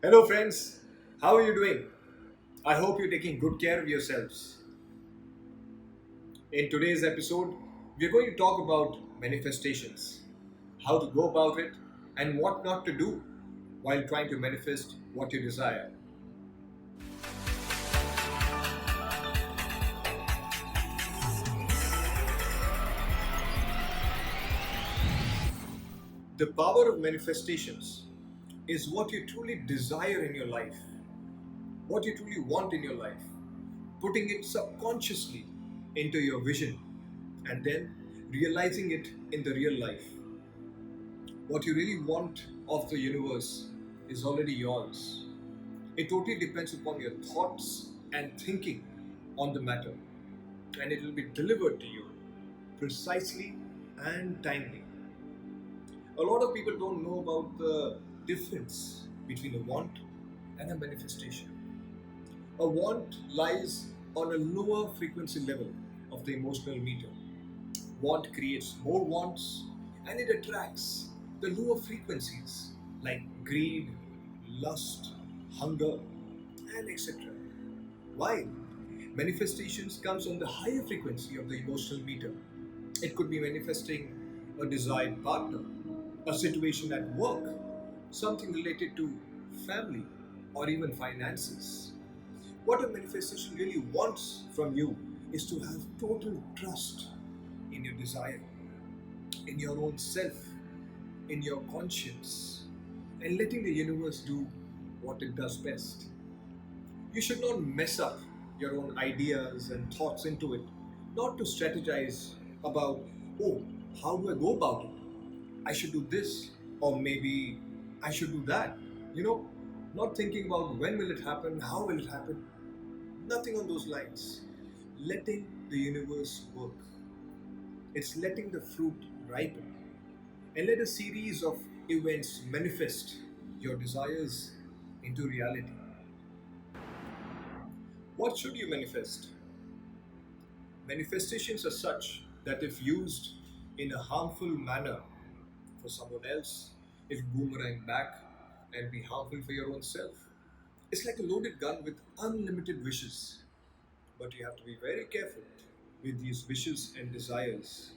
Hello, friends. How are you doing? I hope you're taking good care of yourselves. In today's episode, we're going to talk about manifestations, how to go about it, and what not to do while trying to manifest what you desire. The power of manifestations is what you truly desire in your life, what you truly want in your life, putting it subconsciously into your vision, and then realizing it in the real life. What you really want of the universe is already yours. It totally depends upon your thoughts and thinking on the matter, and it will be delivered to you precisely and timely. A lot of people don't know about the difference between a want and a manifestation. A want lies on a lower frequency level of the emotional meter. Want creates more wants and it attracts the lower frequencies like greed, lust, hunger, and etc. While manifestations comes on the higher frequency of the emotional meter. It could be manifesting a desired partner, a situation at work, something related to family, or even finances. What a manifestation really wants from you is to have total trust in your desire, in your own self, in your conscience, and letting the universe do what it does best. You should not mess up your own ideas and thoughts into it, not to strategize about, oh, how do I go about it? I should do this, or maybe I should do that. You know, not thinking about when will it happen, how will it happen, nothing on those lines. Letting the universe work. It's letting the fruit ripen and let a series of events manifest your desires into reality. What should you manifest? Manifestations are such that if used in a harmful manner for someone else, it boomerang back and be harmful for your own self. It's like a loaded gun with unlimited wishes, but you have to be very careful with these wishes and desires.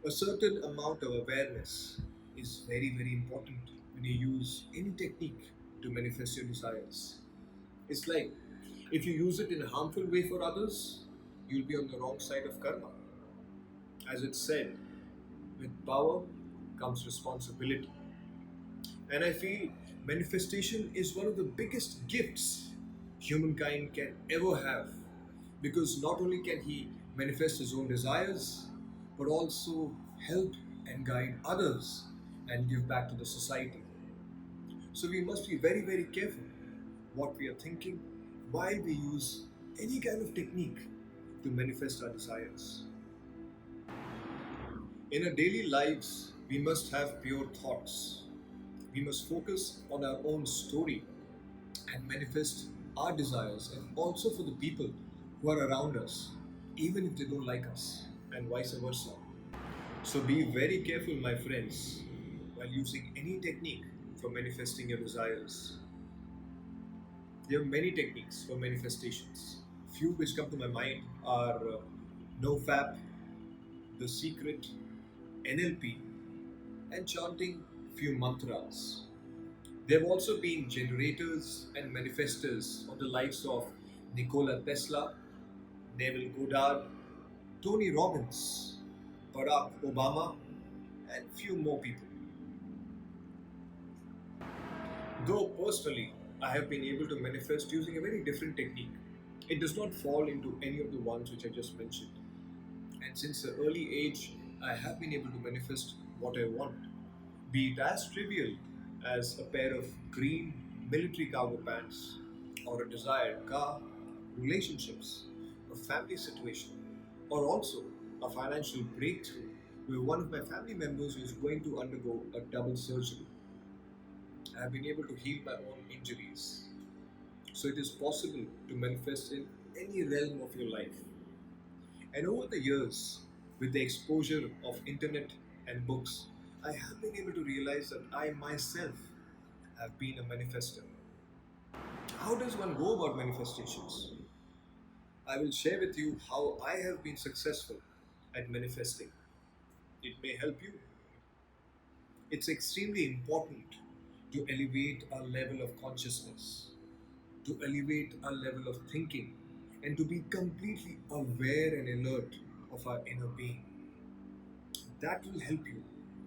A certain amount of awareness is very, very important when you use any technique to manifest your desires. It's like if you use it in a harmful way for others, you'll be on the wrong side of karma. As it's said, with power comes responsibility. And I feel manifestation is one of the biggest gifts humankind can ever have. Because not only can he manifest his own desires, but also help and guide others and give back to the society. So we must be very, very careful what we are thinking while we use any kind of technique to manifest our desires. In our daily lives, we must have pure thoughts. We must focus on our own story and manifest our desires, and also for the people who are around us, even if they don't like us, and vice versa. So be very careful, my friends, while using any technique for manifesting your desires. There are many techniques for manifestations. Few which come to my mind are NoFap, The Secret, NLP, and chanting few mantras. There have also been generators and manifestors of the likes of Nikola Tesla, Neville Goddard, Tony Robbins, Barack Obama, and few more people. Though personally, I have been able to manifest using a very different technique. It does not fall into any of the ones which I just mentioned. And since an early age, I have been able to manifest what I want, be it as trivial as a pair of green military cargo pants, or a desired car, relationships, a family situation, or also a financial breakthrough where one of my family members is going to undergo a double surgery. I have been able to heal my own injuries. So it is possible to manifest in any realm of your life. And over the years, with the exposure of internet and books, I have been able to realize that I myself have been a manifester. How does one go about manifestations? I will share with you how I have been successful at manifesting. It may help you. It's extremely important to elevate our level of consciousness, to elevate our level of thinking, and to be completely aware and alert of our inner being. That will help you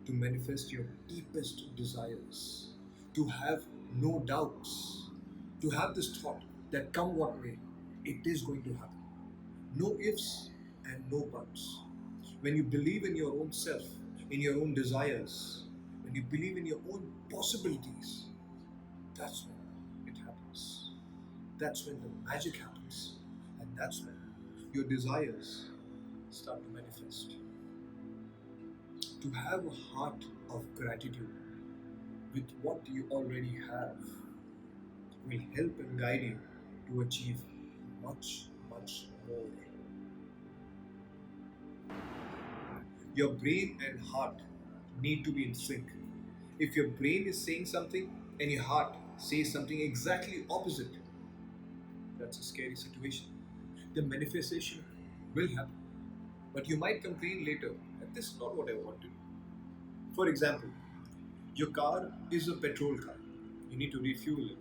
to manifest your deepest desires, to have no doubts, to have this thought that come what may, it is going to happen. No ifs and no buts. When you believe in your own self, in your own desires, when you believe in your own possibilities, that's when it happens. That's when the magic happens. And that's when your desires start to manifest. To have a heart of gratitude with what you already have will help and guide you to achieve much, much more. Your brain and heart need to be in sync. If your brain is saying something and your heart says something exactly opposite, that's a scary situation. The manifestation will happen, but you might complain later that this is not what I wanted. For example, your car is a petrol car. You need to refuel it.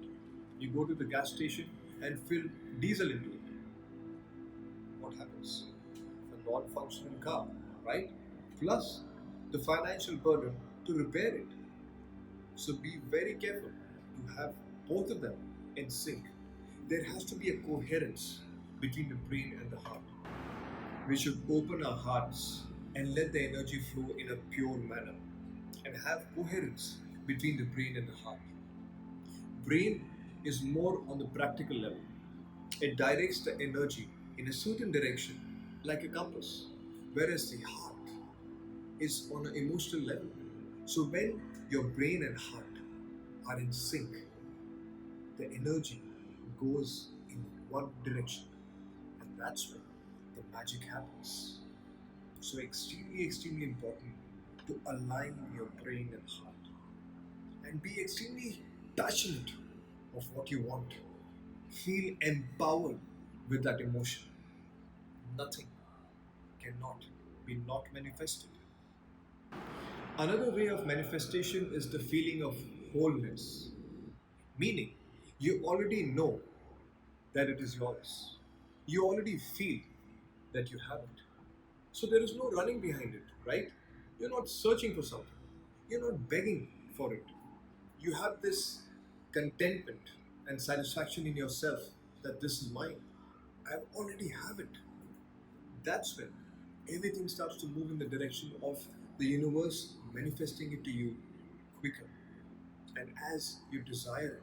You go to the gas station and fill diesel into it. What happens? A non functional car, right? Plus the financial burden to repair it. So be very careful to have both of them in sync. There has to be a coherence between the brain and the heart. We should open our hearts and let the energy flow in a pure manner and have coherence between the brain and the heart. Brain is more on the practical level. It directs the energy in a certain direction like a compass, whereas the heart is on an emotional level. So when your brain and heart are in sync, the energy goes in one direction, and that's when the magic happens. So extremely, extremely important to align your brain and heart and be extremely passionate of what you want. Feel empowered with that emotion. Nothing cannot be not manifested. Another way of manifestation is the feeling of wholeness, meaning you already know that it is yours. You already feel that you have it. So there is no running behind it, right? You're not searching for something. You're not begging for it. You have this contentment and satisfaction in yourself that this is mine. I already have it. That's when everything starts to move in the direction of the universe manifesting it to you quicker. And as you desire it,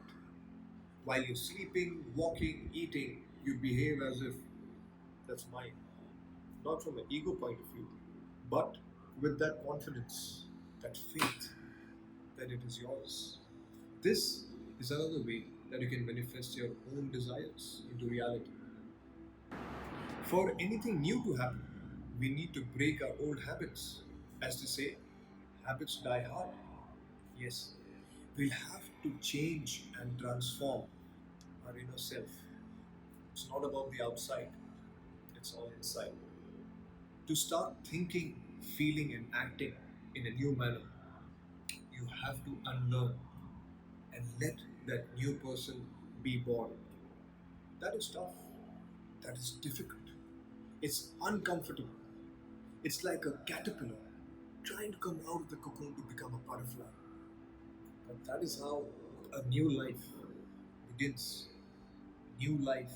while you're sleeping, walking, eating, you behave as if that's mine. Not from an ego point of view, but with that confidence, that faith that it is yours. This is another way that you can manifest your own desires into reality. For anything new to happen, we need to break our old habits. As they say, habits die hard. Yes, we'll have to change and transform our inner self. It's not about the outside, it's all inside. To start thinking, feeling, and acting in a new manner, you have to unlearn and let that new person be born. That is tough. That is difficult. It's uncomfortable. It's like a caterpillar trying to come out of the cocoon to become a butterfly. But that is how a new life begins. New life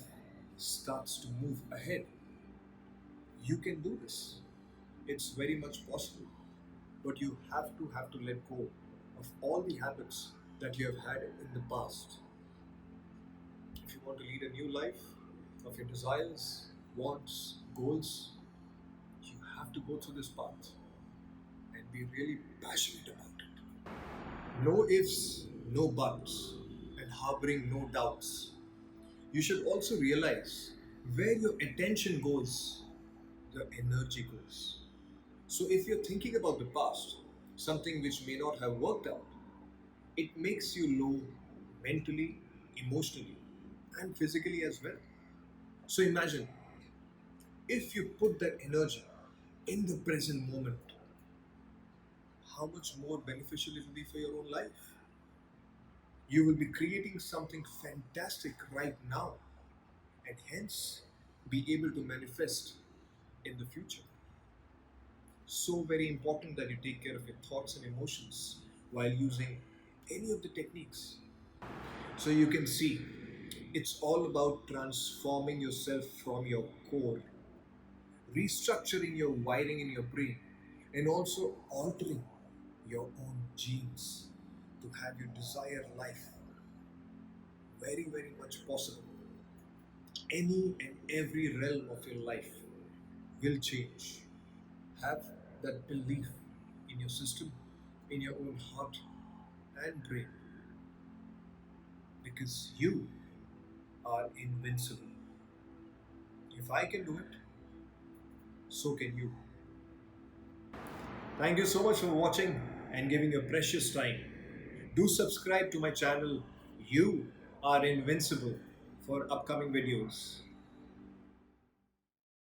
starts to move ahead. You can do this. It's very much possible. But you have to let go of all the habits that you have had in the past. If you want to lead a new life of your desires, wants, goals, you have to go through this path and be really passionate about it. No ifs, no buts, and harboring no doubts. You should also realize where your attention goes, the energy goes. So if you're thinking about the past, something which may not have worked out, it makes you low mentally, emotionally, and physically as well. So imagine if you put that energy in the present moment, how much more beneficial it will be for your own life. You will be creating something fantastic right now and hence be able to manifest in the future. So very important that you take care of your thoughts and emotions while using any of the techniques. So you can see it's all about transforming yourself from your core, restructuring your wiring in your brain, and also altering your own genes to have your desired life very, very much possible. Any and every realm of your life will change. Have that belief in your system, in your own heart and brain, because you are invincible. If I can do it, so can you. Thank you so much for watching and giving your precious time. Do subscribe to my channel. You are invincible for upcoming videos.